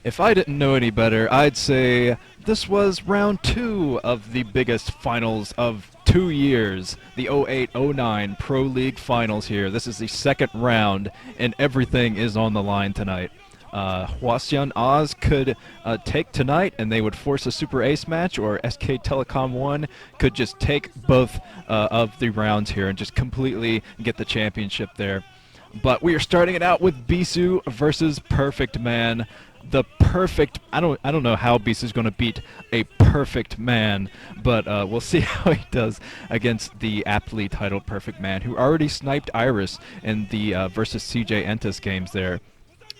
If I didn't know any better, I'd say this was round 2 of the biggest finals of 2 years, the 08-09 Pro League Finals here. This is the second round, and everything is on the line tonight. Hwaseon Oz could take tonight, and they would force a Super Ace match, or SK Telecom 1 could just take both of the rounds here and just completely get the championship there. But we are starting it out with Bisu versus PerfectMan. The perfect, I don't know how Bisu's going to beat a perfect man, but we'll see how he does against the aptly titled PerfectMan, who already sniped Iris in the versus CJ Entus games there.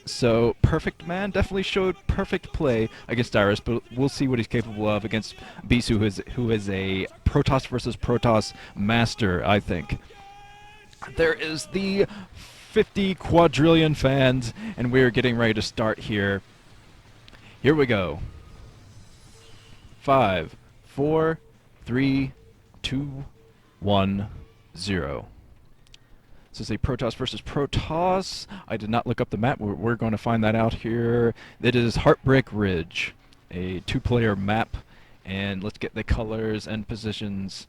So PerfectMan definitely showed perfect play against Iris, but we'll see what he's capable of against Bisu, who is a Protoss versus Protoss master, I think. There is the 50 quadrillion fans, and we're getting ready to start here. Here we go. 5, 4, 3, 2, 1, 0. This is a Protoss versus Protoss. I did not look up the map. We're going to find that out here. It is Heartbreak Ridge, a 2-player map. And let's get the colors and positions.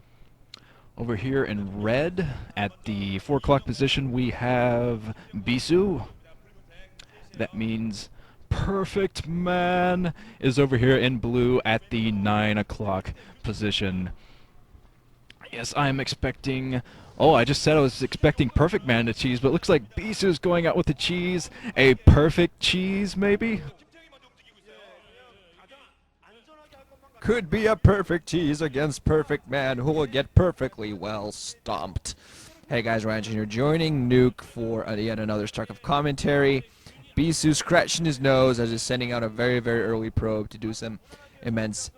Over here in red, at the 4 o'clock position, we have Bisu. That means PerfectMan is over here in blue at the 9 o'clock position. Yes, I'm expecting... Oh, I just said I was expecting PerfectMan to cheese, but it looks like Bisu's going out with the cheese. A perfect cheese, maybe? Could be a perfect cheese against PerfectMan, who will get perfectly well stomped. Hey guys, Ryan here, joining Nuke for yet another Starcraft commentary. Bisu scratching his nose as he's sending out a very, very early probe to do some immense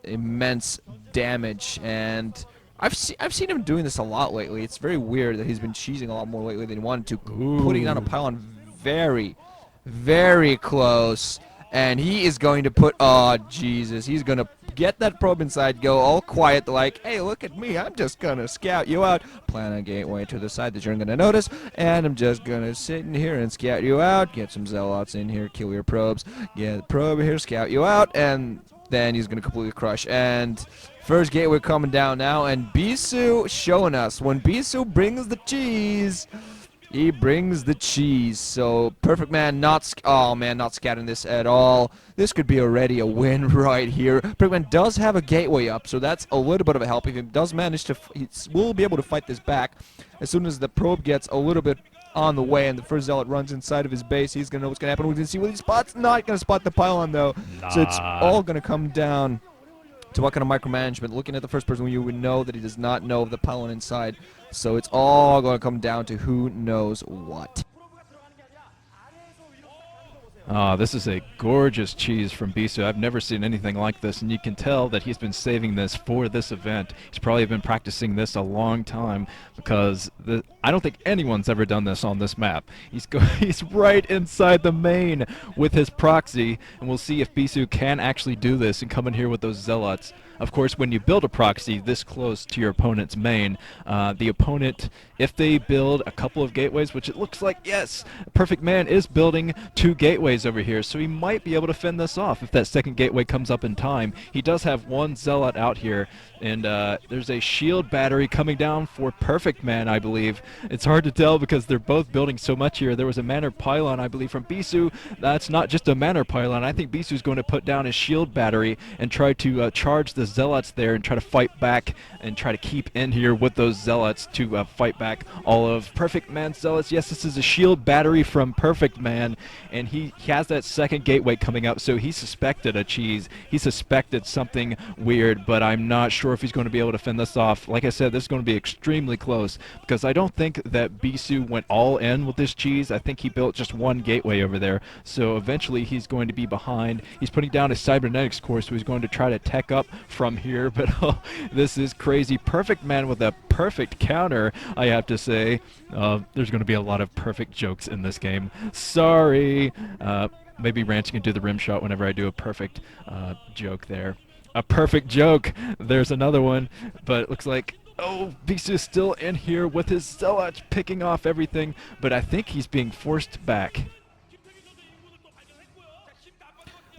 damage. And I've seen him doing this a lot lately. It's very weird that he's been cheesing a lot more lately than he wanted to. Ooh. Putting down a pylon very, very close. And he is going to put, oh Jesus, he's going to get that probe inside, go all quiet like, hey, look at me, I'm just going to scout you out. Plant a gateway to the side that you're going to notice, and I'm just going to sit in here and scout you out, get some zealots in here, kill your probes, get a probe here, scout you out, and then he's going to completely crush. And first gateway coming down now, and Bisu showing us, when Bisu brings the cheese... He brings the cheese. So PerfectMan not scouting this at all. This could be already a win right here. PerfectMan does have a gateway up, so that's a little bit of a help. If he does manage to, he will be able to fight this back as soon as the probe gets a little bit on the way and the first zealot runs inside of his base. He's gonna know what's gonna happen. We're gonna see what he spots. Not gonna spot the pylon though. Nah. So it's all gonna come down to what kind of micromanagement. Looking at the first person, you would know that he does not know of the pylon inside. So it's all going to come down to who knows what. This is a gorgeous cheese from Bisu. I've never seen anything like this, and you can tell that he's been saving this for this event. He's probably been practicing this a long time because I don't think anyone's ever done this on this map. He's right inside the main with his proxy, and we'll see if Bisu can actually do this and come in here with those zealots. Of course, when you build a proxy this close to your opponent's main, the opponent, if they build a couple of gateways, which it looks like, yes, PerfectMan is building 2 gateways over here, so he might be able to fend this off if that second gateway comes up in time. He does have 1 zealot out here, and there's a shield battery coming down for PerfectMan, I believe. It's hard to tell because they're both building so much here. There was a manor pylon, I believe, from Bisu. That's not just a manor pylon. I think Bisu's going to put down his shield battery and try to charge the zealots there and try to fight back and try to keep in here with those zealots to fight back all of PerfectMan's zealots. Yes, this is a shield battery from PerfectMan, and he has that second gateway coming up, so he suspected a cheese. He suspected something weird, but I'm not sure if he's going to be able to fend this off. Like I said, this is going to be extremely close because I don't think that Bisu went all in with this cheese. I think he built just 1 gateway over there, so eventually he's going to be behind. He's putting down his cybernetics core, so he's going to try to tech up from here, but oh, this is crazy. PerfectMan with a perfect counter, I have to say. There's going to be a lot of perfect jokes in this game. Sorry. Maybe Ranch can do the rim shot whenever I do a perfect joke there. A perfect joke. There's another one, but it looks like, oh, Bisu is still in here with his zealots picking off everything, but I think he's being forced back.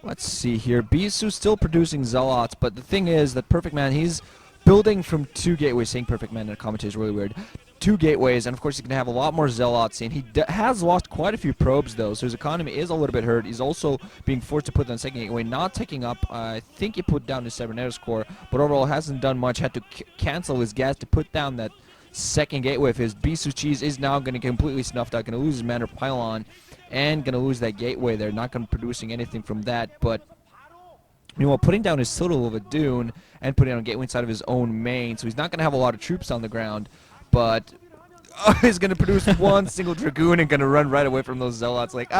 Let's see here. Bisu's still producing Zealots, but the thing is that PerfectMan, he's building from 2 gateways. Saying PerfectMan in a commentary is really weird. 2 gateways, and of course he's going to have a lot more Zealots, and he has lost quite a few probes, though, so his economy is a little bit hurt. He's also being forced to put down second gateway, not taking up, I think he put down his cybernetics core, but overall hasn't done much. Had to cancel his gas to put down that second gateway of his. Bisu Cheese is now going to get completely snuffed out, going to lose his Manor Pylon, and going to lose that gateway there, not going to producing anything from that, but meanwhile, putting down his Citadel of a Dune and putting down a gateway inside of his own main, so he's not going to have a lot of troops on the ground, but he's going to produce one single Dragoon and going to run right away from those Zealots like,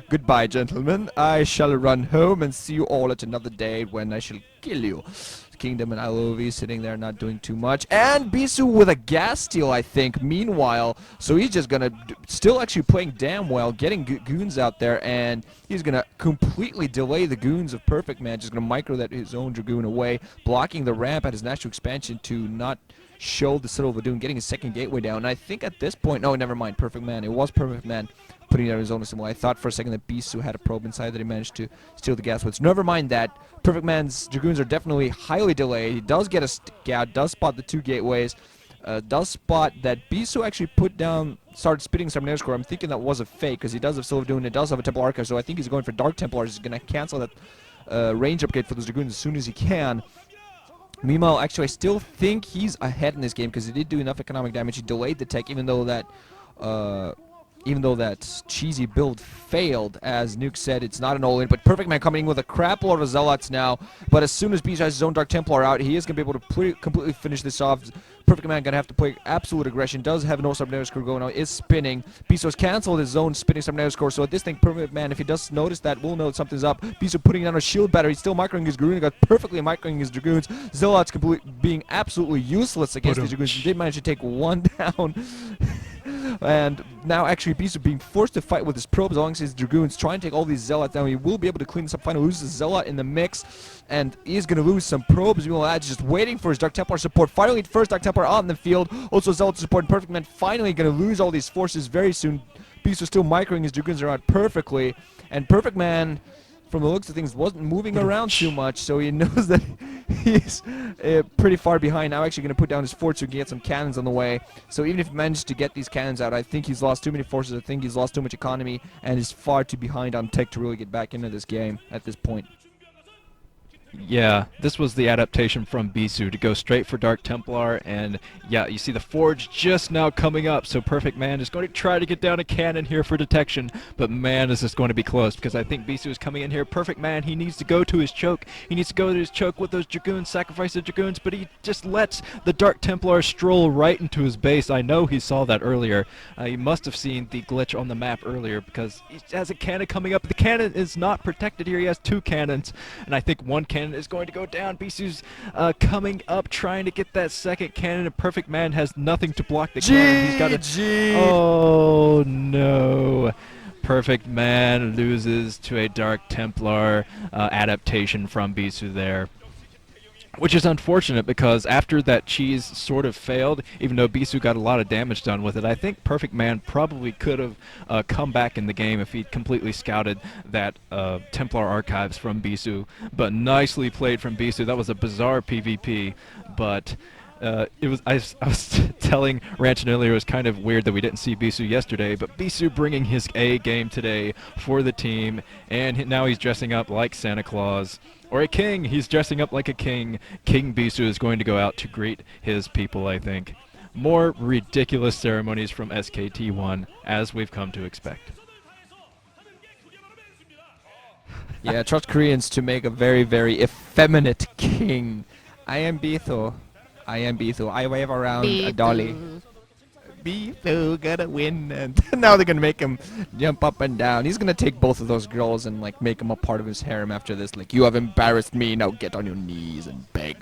goodbye, gentlemen. I shall run home and see you all at another day when I shall kill you. Kingdom and ILOV sitting there not doing too much. And Bisu with a gas steal, I think, meanwhile. So he's just going to still actually playing damn well, getting goons out there, and he's going to completely delay the goons of PerfectMan, just going to micro that his own Dragoon away, blocking the ramp at his natural expansion to not show the Citadel of Doom, getting his second gateway down. And I think at this point, no, never mind, PerfectMan. It was PerfectMan putting out his own symbol. I thought for a second that Bisu had a probe inside that he managed to steal the gas with. So never mind that. PerfectMan's Dragoons are definitely highly delayed. He does get a scout, does spot the 2 gateways, does spot that Bisu actually started spitting Cybernetics core. I'm thinking that was a fake because he does have Citadel of Doom and it does have a Temple Archive, so I think he's going for Dark Templars. He's going to cancel that range upgrade for those Dragoons as soon as he can. Meanwhile, actually, I still think he's ahead in this game because he did do enough economic damage. He delayed the tech, even though that cheesy build failed. As Nuke said, it's not an all-in, but PerfectMan coming in with a crap load of Zealots now. But as soon as Bisu has his own Dark Templar out, he is going to be able to completely finish this off. PerfectMan going to have to play absolute aggression. Does have no Cybernetics core going on. Is spinning. Bisu has canceled his own spinning Cybernetics core. So at this thing, PerfectMan, if he does notice that, will know something's up. Bisu putting down a shield battery. He's still microing his Dragoon. Got perfectly microing his Dragoons. Zealots being absolutely useless against these Dragoons. He did manage to take one down. And now actually Bisu being forced to fight with his probes alongside his Dragoons, trying to take all these Zealots down. He will be able to clean this up, finally loses Zealot in the mix, and he's going to lose some probes. Meanwhile, just waiting for his Dark Templar support. Finally, first Dark Templar on the field. Also Zealot support, and PerfectMan finally going to lose all these forces very soon. Bisu still microing his Dragoons around perfectly, and PerfectMan, from the looks of things, wasn't moving around too much, so he knows that he's pretty far behind. Now actually going to put down his fort so he can get some cannons on the way. So even if he manages to get these cannons out, I think he's lost too many forces. I think he's lost too much economy and is far too behind on tech to really get back into this game at this point. Yeah, this was the adaptation from Bisu to go straight for Dark Templar, and yeah, you see the Forge just now coming up, so PerfectMan is going to try to get down a cannon here for detection, but man, is this going to be close, because I think Bisu is coming in here. PerfectMan, he needs to go to his choke. He needs to go to his choke with those Dragoons, sacrifice the Dragoons, but he just lets the Dark Templar stroll right into his base. I know he saw that earlier. He must have seen the glitch on the map earlier, because he has a cannon coming up. The cannon is not protected here. He has 2 cannons, and I think one cannon is going to go down. Bisu's coming up, trying to get that second cannon, and PerfectMan has nothing to block the cannon. He's got to. Oh no! PerfectMan loses to a Dark Templar adaptation from Bisu there. Which is unfortunate because after that cheese sort of failed, even though Bisu got a lot of damage done with it, I think PerfectMan probably could have come back in the game if he'd completely scouted that Templar archives from Bisu. But nicely played from Bisu. That was a bizarre PvP, but it was. I was telling Ranchin earlier, it was kind of weird that we didn't see Bisu yesterday, but Bisu bringing his A game today for the team, and now he's dressing up like Santa Claus. Or a king. He's dressing up like a king. King Bisu is going to go out to greet his people, I think. More ridiculous ceremonies from SKT1, as we've come to expect. Yeah, trust Koreans to make a very, very effeminate king. I am Bisu. I am Bisu. I wave around a dolly. Bisu gonna win, and now they're gonna make him jump up and down. He's gonna take both of those girls and like make them a part of his harem after this. Like, you have embarrassed me, now get on your knees and beg.